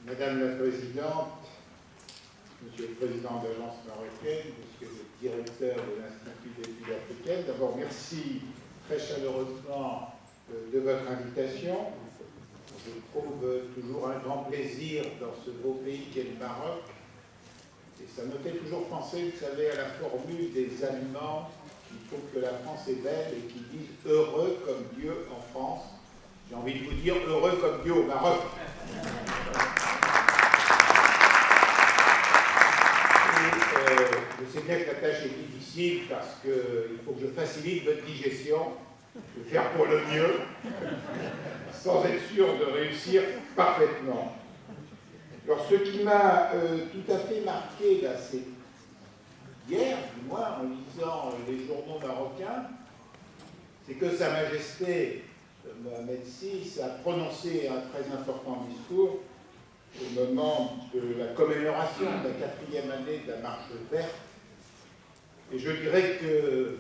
Madame la Présidente, Monsieur le Président de l'Agence marocaine, Monsieur le Directeur de l'Institut d'études africaines, d'abord merci très chaleureusement de votre invitation. Je trouve toujours un grand plaisir dans ce beau pays qu'est le Maroc. Et ça me fait toujours penser, vous savez, à la formule des Allemands qui trouvent que la France est belle et qui disent « heureux comme Dieu en France ». J'ai envie de vous dire « heureux comme Dieu au Maroc ». Je sais bien que la tâche est difficile parce qu'il faut que je facilite votre digestion. Je vais faire pour le mieux, sans être sûr de réussir parfaitement. Alors, ce qui m'a tout à fait marqué, là, c'est hier, du moins, en lisant les journaux marocains, c'est que Sa Majesté Mohamed VI a prononcé un très important discours au moment de la commémoration de la 4e année de la marche verte. Et je dirais que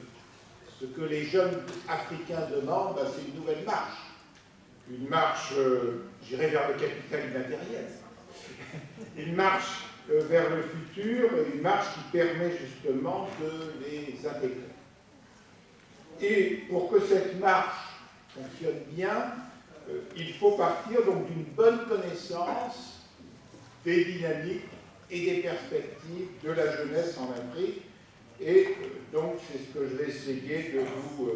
ce que les jeunes Africains demandent, c'est une nouvelle marche. Une marche, j'irai vers le capital immatériel. Une marche vers le futur, une marche qui permet justement de les intégrer. Et pour que cette marche fonctionne bien, il faut partir donc d'une bonne connaissance des dynamiques et des perspectives de la jeunesse en Afrique. Et donc, c'est ce que je vais essayer de vous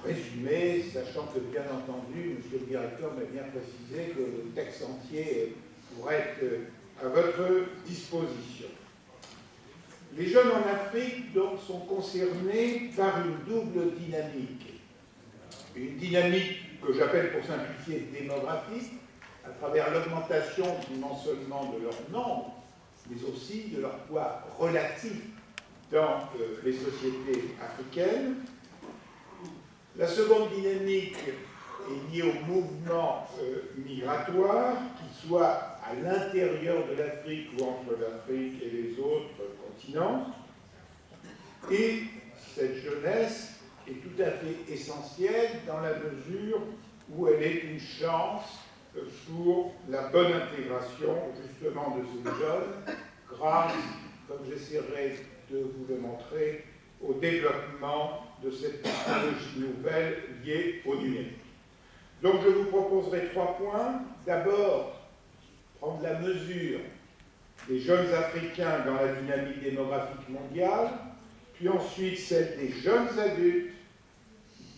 résumer, sachant que, bien entendu, Monsieur le Directeur m'a bien précisé que le texte entier pourrait être à votre disposition. Les jeunes en Afrique, donc, sont concernés par une double dynamique. Une dynamique que j'appelle, pour simplifier, démographique, à travers l'augmentation non seulement de leur nombre, mais aussi de leur poids relatif dans les sociétés africaines. La seconde dynamique est liée au mouvement migratoire, qu'il soit à l'intérieur de l'Afrique ou entre l'Afrique et les autres continents. Et cette jeunesse est tout à fait essentielle dans la mesure où elle est une chance pour la bonne intégration justement de ces jeunes, grâce, comme j'essaierai de vous le montrer, au développement de cette technologie nouvelle liée au numérique. Donc je vous proposerai 3 points. D'abord, prendre la mesure des jeunes Africains dans la dynamique démographique mondiale, puis ensuite celle des jeunes adultes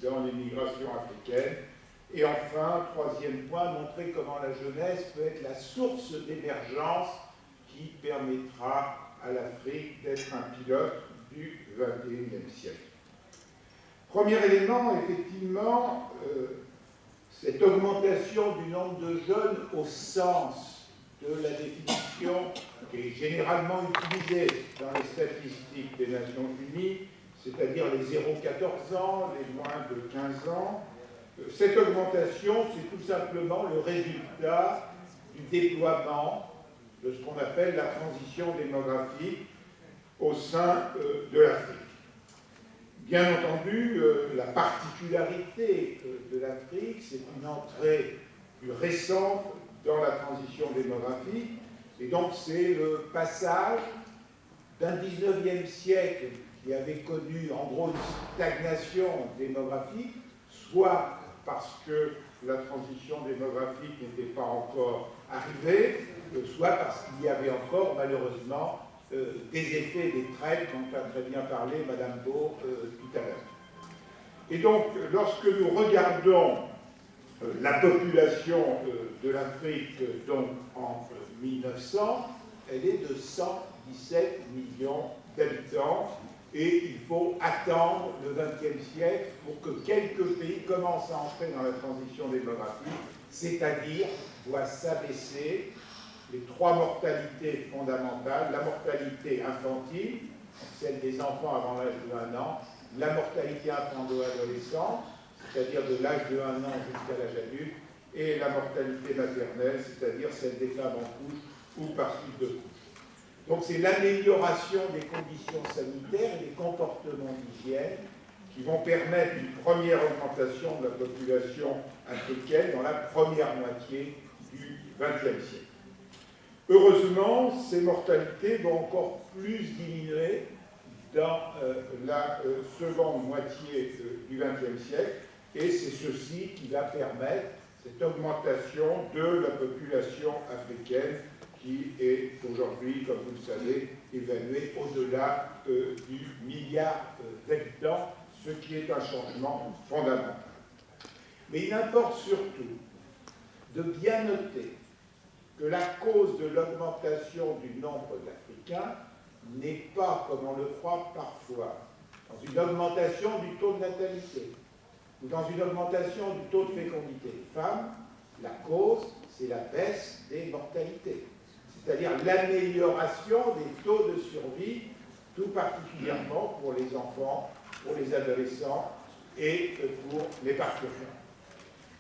dans les migrations africaines, et enfin, 3e point, montrer comment la jeunesse peut être la source d'émergence qui permettra à l'Afrique d'être un pilote du XXIe siècle. Premier élément, effectivement, cette augmentation du nombre de jeunes au sens de la définition qui est généralement utilisée dans les statistiques des Nations Unies, c'est-à-dire les 0-14 ans, les moins de 15 ans. Cette augmentation, c'est tout simplement le résultat du déploiement de ce qu'on appelle la transition démographique au sein de l'Afrique. Bien entendu, la particularité de l'Afrique, c'est une entrée plus récente dans la transition démographique, et donc c'est le passage d'un 19e siècle qui avait connu en gros une stagnation démographique, soit parce que la transition démographique n'était pas encore arrivée, soit parce qu'il y avait encore malheureusement des effets des traites dont a très bien parlé Madame Beau tout à l'heure. Et donc, lorsque nous regardons la population de l'Afrique donc en 1900, elle est de 117 millions d'habitants, et il faut attendre le XXe siècle pour que quelques pays commencent à entrer dans la transition démographique, c'est-à-dire doit s'abaisser les 3 mortalités fondamentales, la mortalité infantile, celle des enfants avant l'âge de 1 an, la mortalité infant-adolescente, c'est-à-dire de l'âge de 1 an jusqu'à l'âge adulte, et la mortalité maternelle, c'est-à-dire celle des femmes en couche ou par suite de couche. Donc c'est l'amélioration des conditions sanitaires et des comportements d'hygiène qui vont permettre une première augmentation de la population africaine dans la première moitié du XXe siècle. Heureusement, ces mortalités vont encore plus diminuer dans la seconde moitié du XXe siècle, et c'est ceci qui va permettre cette augmentation de la population africaine qui est aujourd'hui, comme vous le savez, évaluée au-delà du milliard d'habitants, ce qui est un changement fondamental. Mais il importe surtout de bien noter que la cause de l'augmentation du nombre d'Africains n'est pas, comme on le croit parfois, dans une augmentation du taux de natalité ou dans une augmentation du taux de fécondité des femmes. La cause, c'est la baisse des mortalités, c'est-à-dire l'amélioration des taux de survie, tout particulièrement pour les enfants, pour les adolescents et pour les parturients.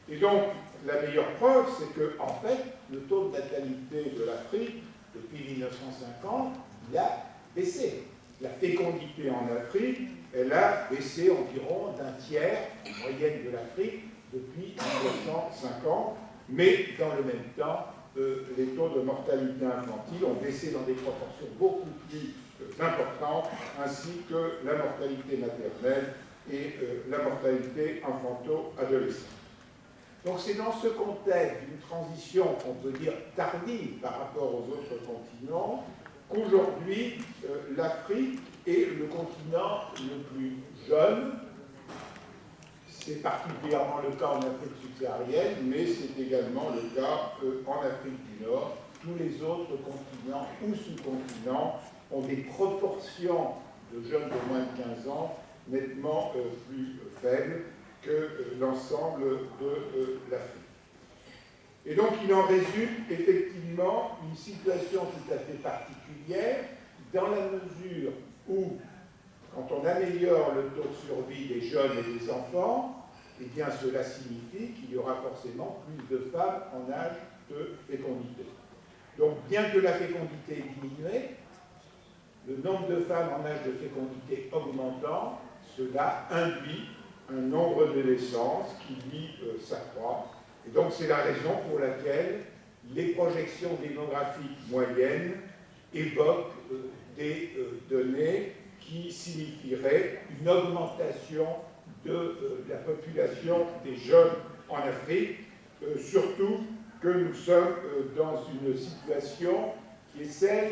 Et donc, la meilleure preuve, c'est que, en fait, le taux de natalité de l'Afrique, depuis 1950, il a baissé. La fécondité en Afrique, elle a baissé environ d'un tiers en moyenne de l'Afrique depuis 1950, mais dans le même temps, les taux de mortalité infantile ont baissé dans des proportions beaucoup plus importantes, ainsi que la mortalité maternelle et la mortalité infanto-adolescente. Donc c'est dans ce contexte d'une transition qu'on peut dire tardive par rapport aux autres continents qu'aujourd'hui l'Afrique est le continent le plus jeune. C'est particulièrement le cas en Afrique subsaharienne, mais c'est également le cas en Afrique du Nord. Tous les autres continents ou sous-continents ont des proportions de jeunes de moins de 15 ans nettement plus faibles que l'ensemble de l'Afrique. Et donc il en résulte effectivement une situation tout à fait particulière dans la mesure où, quand on améliore le taux de survie des jeunes et des enfants, eh bien cela signifie qu'il y aura forcément plus de femmes en âge de fécondité. Donc bien que la fécondité ait diminué, le nombre de femmes en âge de fécondité augmentant, cela induit un nombre de naissances qui, lui, s'accroît. Et donc, c'est la raison pour laquelle les projections démographiques moyennes évoquent des données qui signifieraient une augmentation de la population des jeunes en Afrique, surtout que nous sommes dans une situation qui est celle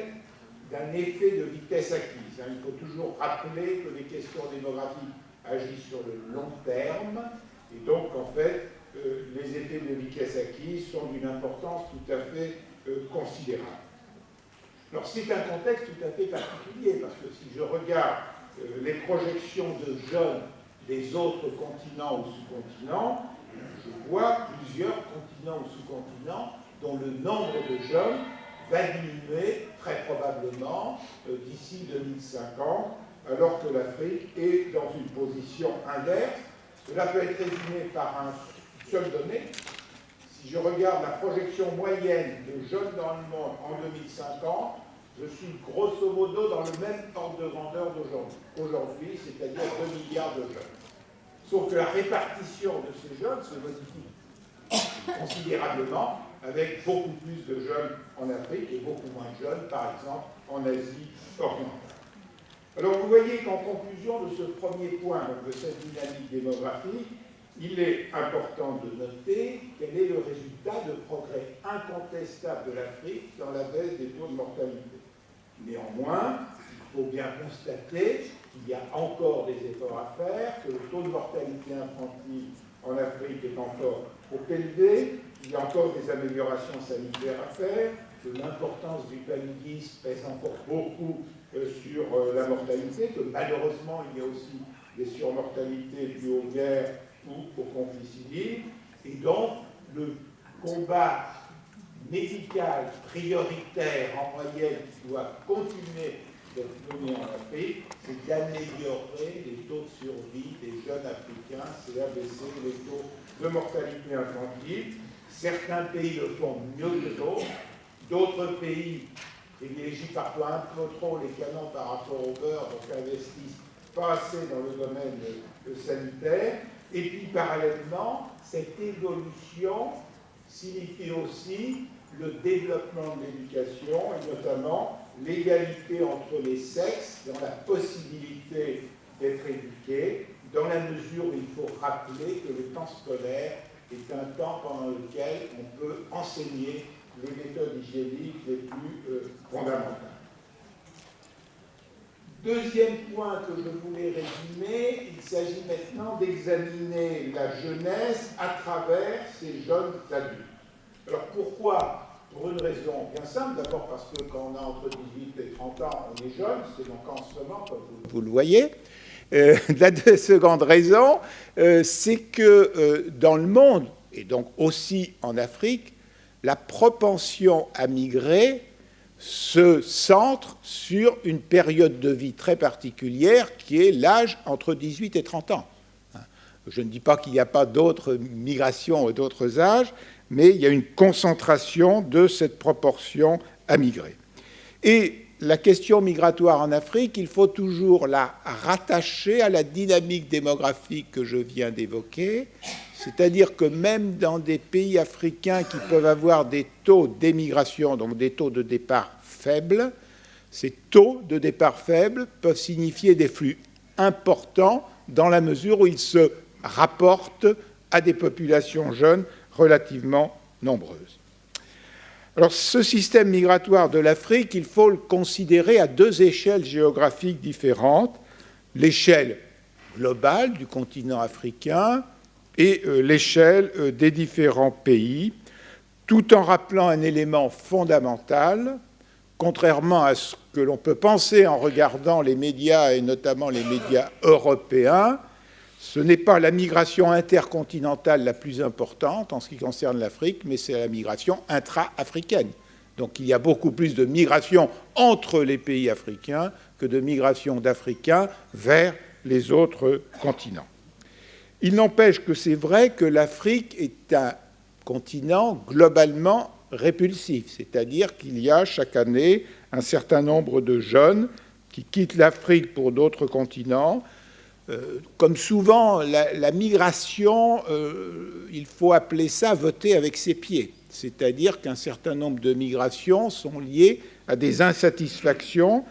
d'un effet de vitesse acquise. Il faut toujours rappeler que les questions démographiques agissent sur le long terme, et donc en fait, les effets de vitesse acquise sont d'une importance tout à fait considérable. Alors c'est un contexte tout à fait particulier, parce que si je regarde les projections de jeunes des autres continents ou sous-continents, je vois plusieurs continents ou sous-continents dont le nombre de jeunes va diminuer très probablement d'ici 2050, alors que l'Afrique est dans une position inverse. Cela peut être résumé par une seule donnée. Si je regarde la projection moyenne de jeunes dans le monde en 2050, je suis grosso modo dans le même ordre de grandeur d'aujourd'hui, c'est-à-dire 2 milliards de jeunes. Sauf que la répartition de ces jeunes se modifie considérablement, avec beaucoup plus de jeunes en Afrique et beaucoup moins de jeunes, par exemple, en Asie orientale. Alors vous voyez qu'en conclusion de ce premier point, donc de cette dynamique démographique, il est important de noter quel est le résultat de progrès incontestable de l'Afrique dans la baisse des taux de mortalité. Néanmoins, il faut bien constater qu'il y a encore des efforts à faire, que le taux de mortalité infantile en Afrique est encore trop élevé, qu'il y a encore des améliorations sanitaires à faire, que l'importance du paludisme pèse encore beaucoup sur la mortalité, que malheureusement il y a aussi des surmortalités dues aux guerres ou aux conflits civils, et donc le combat médical prioritaire en moyenne qui doit continuer d'être mené en Afrique, c'est d'améliorer les taux de survie des jeunes Africains, c'est d'abaisser les taux de mortalité infantile. Certains pays le font mieux que d'autres pays privilégient parfois un peu trop les canons par rapport au beurre, donc investissent pas assez dans le domaine sanitaire. Et puis parallèlement, cette évolution signifie aussi le développement de l'éducation, et notamment l'égalité entre les sexes dans la possibilité d'être éduqué, dans la mesure où il faut rappeler que le temps scolaire est un temps pendant lequel on peut enseigner les méthodes hygiéniques les plus fondamentales. Deuxième point que je voulais résumer, il s'agit maintenant d'examiner la jeunesse à travers ces jeunes adultes. Alors pourquoi? Pour une raison bien simple, d'abord parce que quand on a entre 18 et 30 ans, on est jeune, c'est donc en ce moment, comme vous le voyez. La seconde raison, c'est que dans le monde, et donc aussi en Afrique, la propension à migrer se centre sur une période de vie très particulière qui est l'âge entre 18 et 30 ans. Je ne dis pas qu'il n'y a pas d'autres migrations et d'autres âges, mais il y a une concentration de cette proportion à migrer. Et la question migratoire en Afrique, il faut toujours la rattacher à la dynamique démographique que je viens d'évoquer, c'est-à-dire que même dans des pays africains qui peuvent avoir des taux d'émigration, donc des taux de départ faibles, ces taux de départ faibles peuvent signifier des flux importants dans la mesure où ils se rapportent à des populations jeunes relativement nombreuses. Alors, ce système migratoire de l'Afrique, il faut le considérer à deux échelles géographiques différentes, l'échelle globale du continent africain et l'échelle des différents pays, tout en rappelant un élément fondamental, contrairement à ce que l'on peut penser en regardant les médias, et notamment les médias européens. Ce n'est pas la migration intercontinentale la plus importante en ce qui concerne l'Afrique, mais c'est la migration intra-africaine. Donc il y a beaucoup plus de migration entre les pays africains que de migration d'Africains vers les autres continents. Il n'empêche que c'est vrai que l'Afrique est un continent globalement répulsif, c'est-à-dire qu'il y a chaque année un certain nombre de jeunes qui quittent l'Afrique pour d'autres continents. Comme souvent, la migration, il faut appeler ça voter avec ses pieds. C'est-à-dire qu'un certain nombre de migrations sont liées à des insatisfactions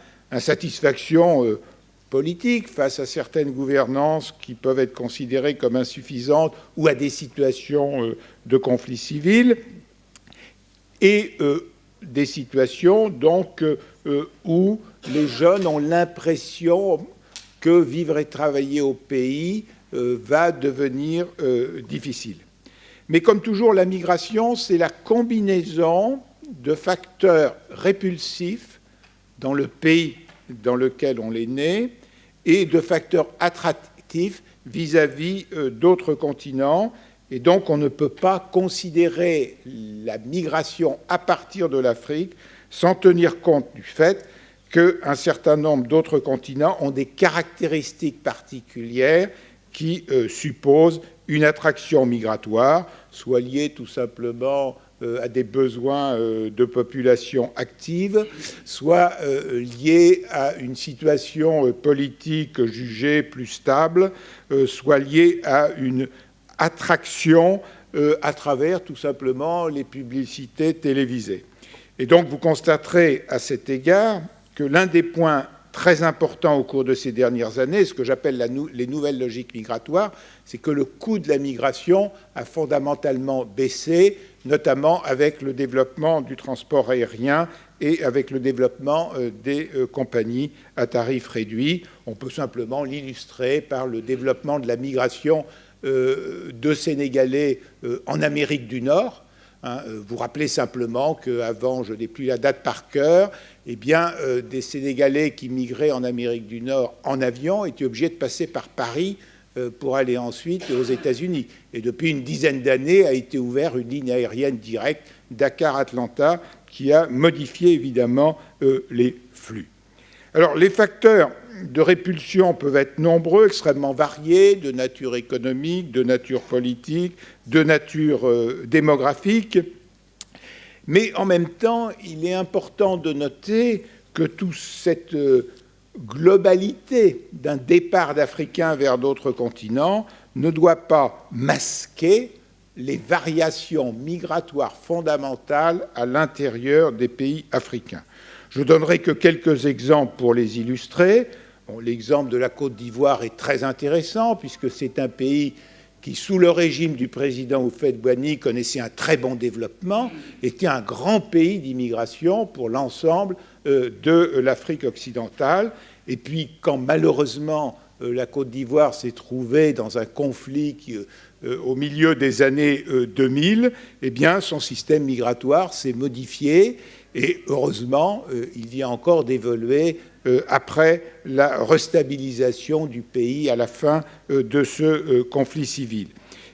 politiques face à certaines gouvernances qui peuvent être considérées comme insuffisantes ou à des situations de conflits civils, et des situations donc où les jeunes ont l'impression que vivre et travailler au pays va devenir difficile. Mais comme toujours, la migration, c'est la combinaison de facteurs répulsifs dans le pays dans lequel on est né et de facteurs attractifs vis-à-vis d'autres continents. Et donc, on ne peut pas considérer la migration à partir de l'Afrique sans tenir compte du fait qu'un certain nombre d'autres continents ont des caractéristiques particulières qui supposent une attraction migratoire, soit liée tout simplement à des besoins de population active, soit liée à une situation politique jugée plus stable, soit liée à une attraction à travers tout simplement les publicités télévisées. Et donc vous constaterez à cet égard que l'un des points très importants au cours de ces dernières années, ce que j'appelle les nouvelles logiques migratoires, c'est que le coût de la migration a fondamentalement baissé, notamment avec le développement du transport aérien et avec le développement des compagnies à tarifs réduits. On peut simplement l'illustrer par le développement de la migration de Sénégalais en Amérique du Nord. Vous rappelez simplement qu'avant, je n'ai plus la date par cœur, eh bien, des Sénégalais qui migraient en Amérique du Nord en avion étaient obligés de passer par Paris pour aller ensuite aux États-Unis. Et depuis une dizaine d'années a été ouverte une ligne aérienne directe Dakar-Atlanta qui a modifié évidemment les flux. Alors, les facteurs de répulsion peuvent être nombreux, extrêmement variés, de nature économique, de nature politique, de nature démographique. Mais en même temps, il est important de noter que toute cette globalité d'un départ d'Africains vers d'autres continents ne doit pas masquer les variations migratoires fondamentales à l'intérieur des pays africains. Je ne donnerai que quelques exemples pour les illustrer. Bon, l'exemple de la Côte d'Ivoire est très intéressant, puisque c'est un pays qui, sous le régime du président Houphouët-Boigny, connaissait un très bon développement, était un grand pays d'immigration pour l'ensemble de l'Afrique occidentale. Et puis, quand malheureusement la Côte d'Ivoire s'est trouvée dans un conflit au milieu des années 2000, eh bien, son système migratoire s'est modifié et heureusement, il vient encore d'évoluer après la restabilisation du pays à la fin de ce conflit civil.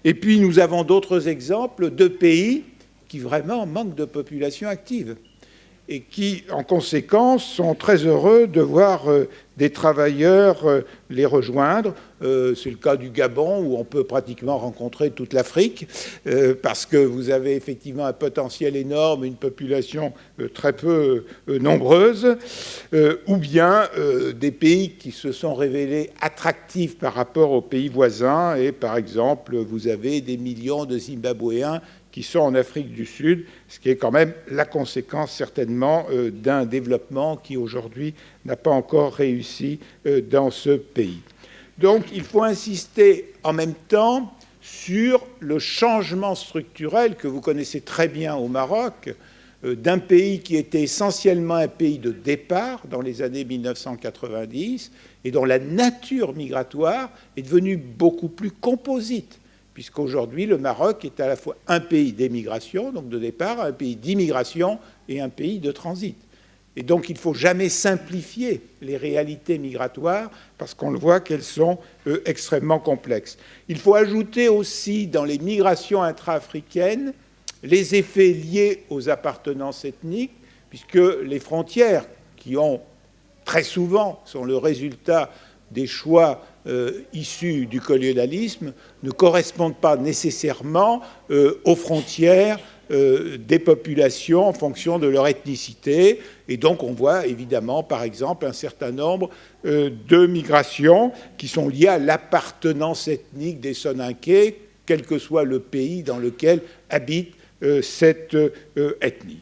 Et puis, nous avons d'autres exemples de pays qui vraiment manquent de population active et qui, en conséquence, sont très heureux de voir des travailleurs les rejoindre. C'est le cas du Gabon, où on peut pratiquement rencontrer toute l'Afrique, parce que vous avez effectivement un potentiel énorme, une population très peu nombreuse, ou bien des pays qui se sont révélés attractifs par rapport aux pays voisins. Et par exemple, vous avez des millions de Zimbabwéens qui sont en Afrique du Sud, ce qui est quand même la conséquence certainement d'un développement qui aujourd'hui n'a pas encore réussi dans ce pays. Donc il faut insister en même temps sur le changement structurel que vous connaissez très bien au Maroc, d'un pays qui était essentiellement un pays de départ dans les années 1990 et dont la nature migratoire est devenue beaucoup plus composite, puisqu'aujourd'hui, le Maroc est à la fois un pays d'émigration, donc de départ, un pays d'immigration et un pays de transit. Et donc, il ne faut jamais simplifier les réalités migratoires, parce qu'on le voit qu'elles sont extrêmement complexes. Il faut ajouter aussi, dans les migrations intra-africaines, les effets liés aux appartenances ethniques, puisque les frontières, qui ont très souvent sont le résultat des choix issus du colonialisme, ne correspondent pas nécessairement aux frontières des populations en fonction de leur ethnicité. Et donc on voit évidemment, par exemple, un certain nombre de migrations qui sont liées à l'appartenance ethnique des Soninké, quel que soit le pays dans lequel habite cette ethnie.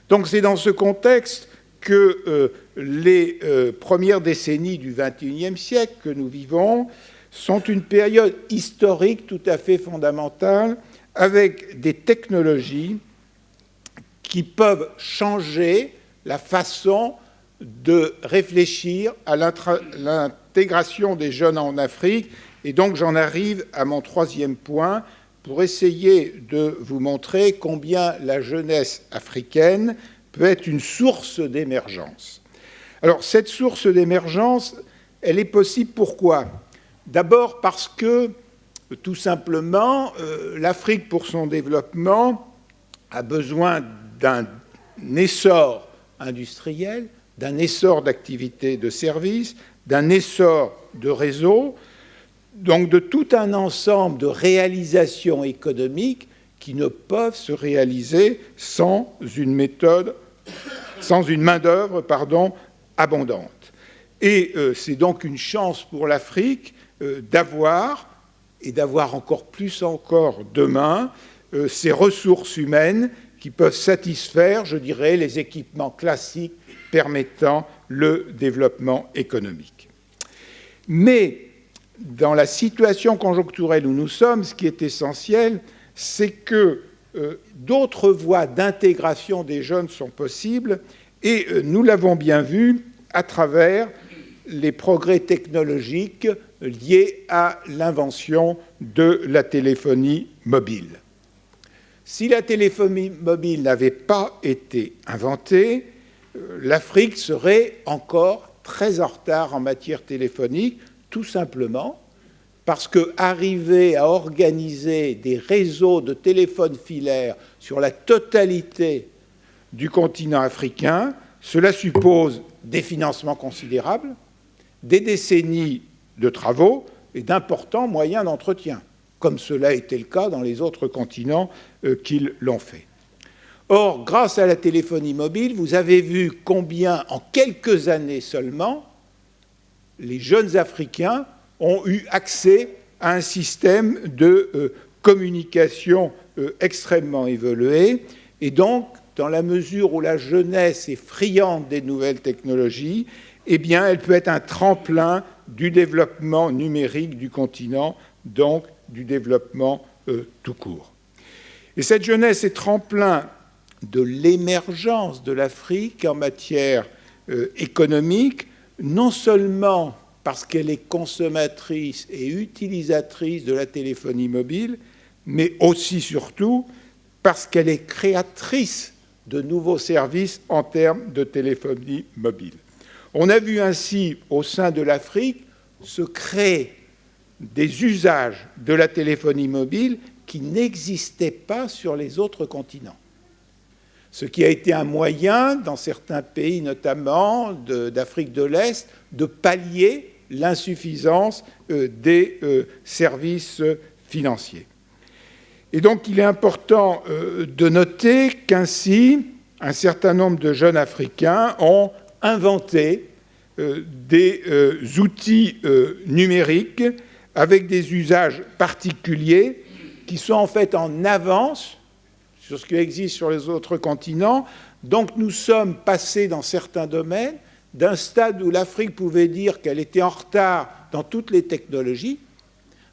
Donc c'est dans ce contexte que les premières décennies du XXIe siècle que nous vivons sont une période historique tout à fait fondamentale, avec des technologies qui peuvent changer la façon de réfléchir à l'intégration des jeunes en Afrique. Et donc j'en arrive à mon troisième point pour essayer de vous montrer combien la jeunesse africaine peut être une source d'émergence. Alors, cette source d'émergence, elle est possible pourquoi ? D'abord parce que, tout simplement, l'Afrique, pour son développement, a besoin d'un essor industriel, d'un essor d'activités de services, d'un essor de réseaux, donc de tout un ensemble de réalisations économiques qui ne peuvent se réaliser sans une main-d'œuvre abondante. Et c'est donc une chance pour l'Afrique d'avoir, et d'avoir encore plus encore demain, ces ressources humaines qui peuvent satisfaire, je dirais, les équipements classiques permettant le développement économique. Mais dans la situation conjoncturelle où nous sommes, ce qui est essentiel, c'est que d'autres voies d'intégration des jeunes sont possibles, et nous l'avons bien vu à travers les progrès technologiques liés à l'invention de la téléphonie mobile. Si la téléphonie mobile n'avait pas été inventée, l'Afrique serait encore très en retard en matière téléphonique, tout simplement parce qu'arriver à organiser des réseaux de téléphones filaires sur la totalité du continent africain, cela suppose des financements considérables, des décennies de travaux et d'importants moyens d'entretien, comme cela a été le cas dans les autres continents qui l'ont fait. Or, grâce à la téléphonie mobile, vous avez vu combien, en quelques années seulement, les jeunes Africains ont eu accès à un système de communication extrêmement évoluée. Et donc, dans la mesure où la jeunesse est friande des nouvelles technologies, eh bien, elle peut être un tremplin du développement numérique du continent, donc du développement tout court. Et cette jeunesse est tremplin de l'émergence de l'Afrique en matière économique, non seulement parce qu'elle est consommatrice et utilisatrice de la téléphonie mobile, mais aussi, surtout, parce qu'elle est créatrice de nouveaux services en termes de téléphonie mobile. On a vu ainsi, au sein de l'Afrique, se créer des usages de la téléphonie mobile qui n'existaient pas sur les autres continents. Ce qui a été un moyen, dans certains pays notamment d'Afrique de l'Est, de pallier l'insuffisance des services financiers. Et donc, il est important de noter qu'ainsi, un certain nombre de jeunes Africains ont inventé des outils numériques avec des usages particuliers qui sont en fait en avance sur ce qui existe sur les autres continents. Donc, nous sommes passés dans certains domaines d'un stade où l'Afrique pouvait dire qu'elle était en retard dans toutes les technologies,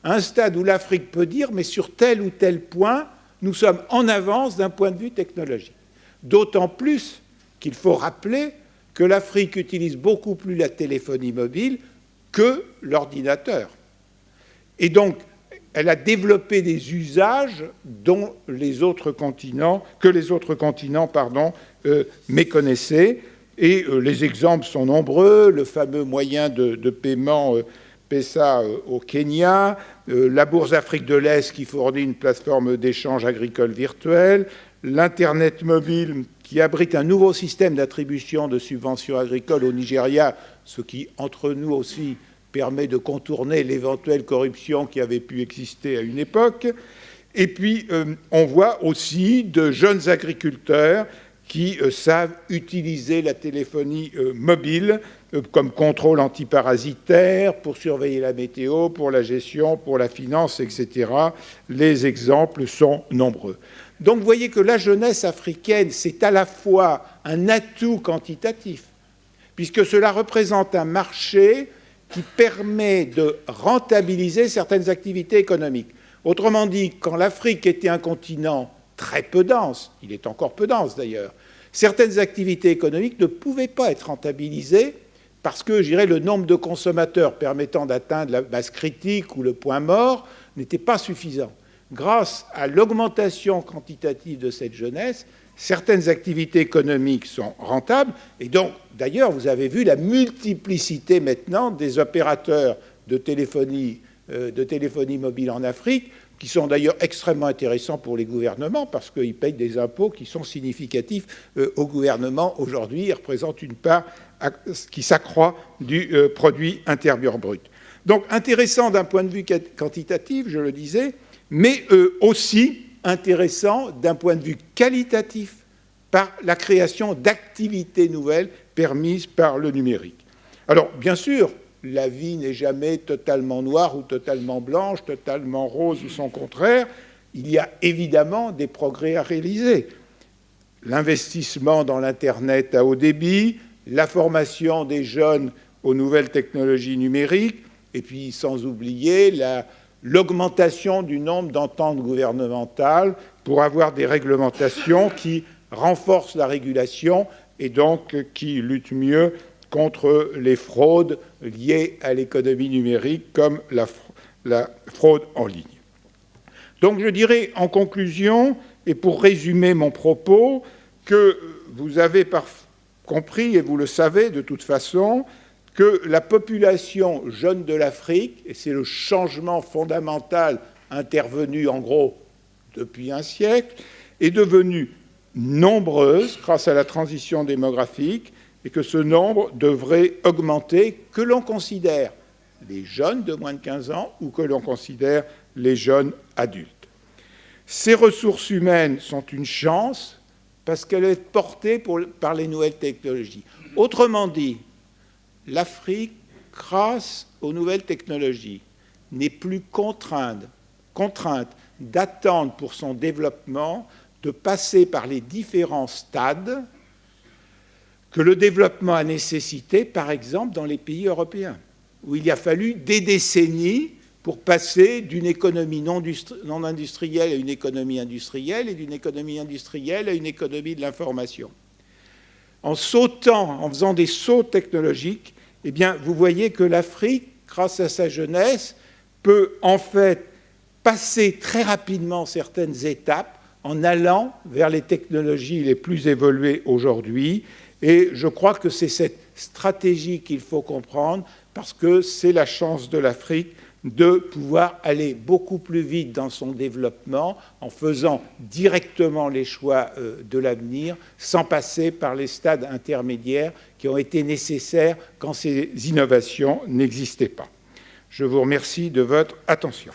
un stade où l'Afrique peut dire, mais sur tel ou tel point, nous sommes en avance d'un point de vue technologique. D'autant plus qu'il faut rappeler que l'Afrique utilise beaucoup plus la téléphonie mobile que l'ordinateur. Et donc, elle a développé des usages dont les autres continents, méconnaissaient. Et les exemples sont nombreux. Le fameux moyen de paiement PESA au Kenya, la Bourse Afrique de l'Est qui fournit une plateforme d'échange agricole virtuelle, l'Internet mobile qui abrite un nouveau système d'attribution de subventions agricoles au Nigeria, ce qui, entre nous aussi, permet de contourner l'éventuelle corruption qui avait pu exister à une époque. Et puis, on voit aussi de jeunes agriculteurs qui savent utiliser la téléphonie mobile comme contrôle antiparasitaire, pour surveiller la météo, pour la gestion, pour la finance, etc. Les exemples sont nombreux. Donc vous voyez que la jeunesse africaine, c'est à la fois un atout quantitatif, puisque cela représente un marché qui permet de rentabiliser certaines activités économiques. Autrement dit, quand l'Afrique était un continent très peu dense, il est encore peu dense d'ailleurs, certaines activités économiques ne pouvaient pas être rentabilisées parce que, je dirais, le nombre de consommateurs permettant d'atteindre la masse critique ou le point mort n'était pas suffisant. Grâce à l'augmentation quantitative de cette jeunesse, certaines activités économiques sont rentables. Et donc, d'ailleurs, vous avez vu la multiplicité maintenant des opérateurs de téléphonie mobile en Afrique, qui sont d'ailleurs extrêmement intéressants pour les gouvernements parce qu'ils payent des impôts qui sont significatifs au gouvernement aujourd'hui. Ils représentent une part qui s'accroît du produit intérieur brut. Donc intéressant d'un point de vue quantitatif, je le disais, mais aussi intéressant d'un point de vue qualitatif par la création d'activités nouvelles permises par le numérique. Alors, bien sûr, la vie n'est jamais totalement noire ou totalement blanche, totalement rose ou son contraire. Il y a évidemment des progrès à réaliser. L'investissement dans l'Internet à haut débit, la formation des jeunes aux nouvelles technologies numériques, et puis sans oublier l'augmentation du nombre d'ententes gouvernementales pour avoir des réglementations qui renforcent la régulation et donc qui luttent mieux contre les fraudes liées à l'économie numérique comme la fraude en ligne. Donc je dirais en conclusion, et pour résumer mon propos, que vous avez compris, et vous le savez de toute façon, que la population jeune de l'Afrique, et c'est le changement fondamental intervenu en gros depuis un siècle, est devenue nombreuse grâce à la transition démographique, et que ce nombre devrait augmenter, que l'on considère les jeunes de moins de 15 ans ou que l'on considère les jeunes adultes. Ces ressources humaines sont une chance parce qu'elles sont portées par les nouvelles technologies. Autrement dit, l'Afrique, grâce aux nouvelles technologies, n'est plus contrainte d'attendre pour son développement de passer par les différents stades que le développement a nécessité, par exemple, dans les pays européens, où il a fallu des décennies pour passer d'une économie non industrielle à une économie industrielle et d'une économie industrielle à une économie de l'information. En sautant, en faisant des sauts technologiques, eh bien, vous voyez que l'Afrique, grâce à sa jeunesse, peut en fait passer très rapidement certaines étapes en allant vers les technologies les plus évoluées aujourd'hui. Et je crois que c'est cette stratégie qu'il faut comprendre parce que c'est la chance de l'Afrique de pouvoir aller beaucoup plus vite dans son développement en faisant directement les choix de l'avenir sans passer par les stades intermédiaires qui ont été nécessaires quand ces innovations n'existaient pas. Je vous remercie de votre attention.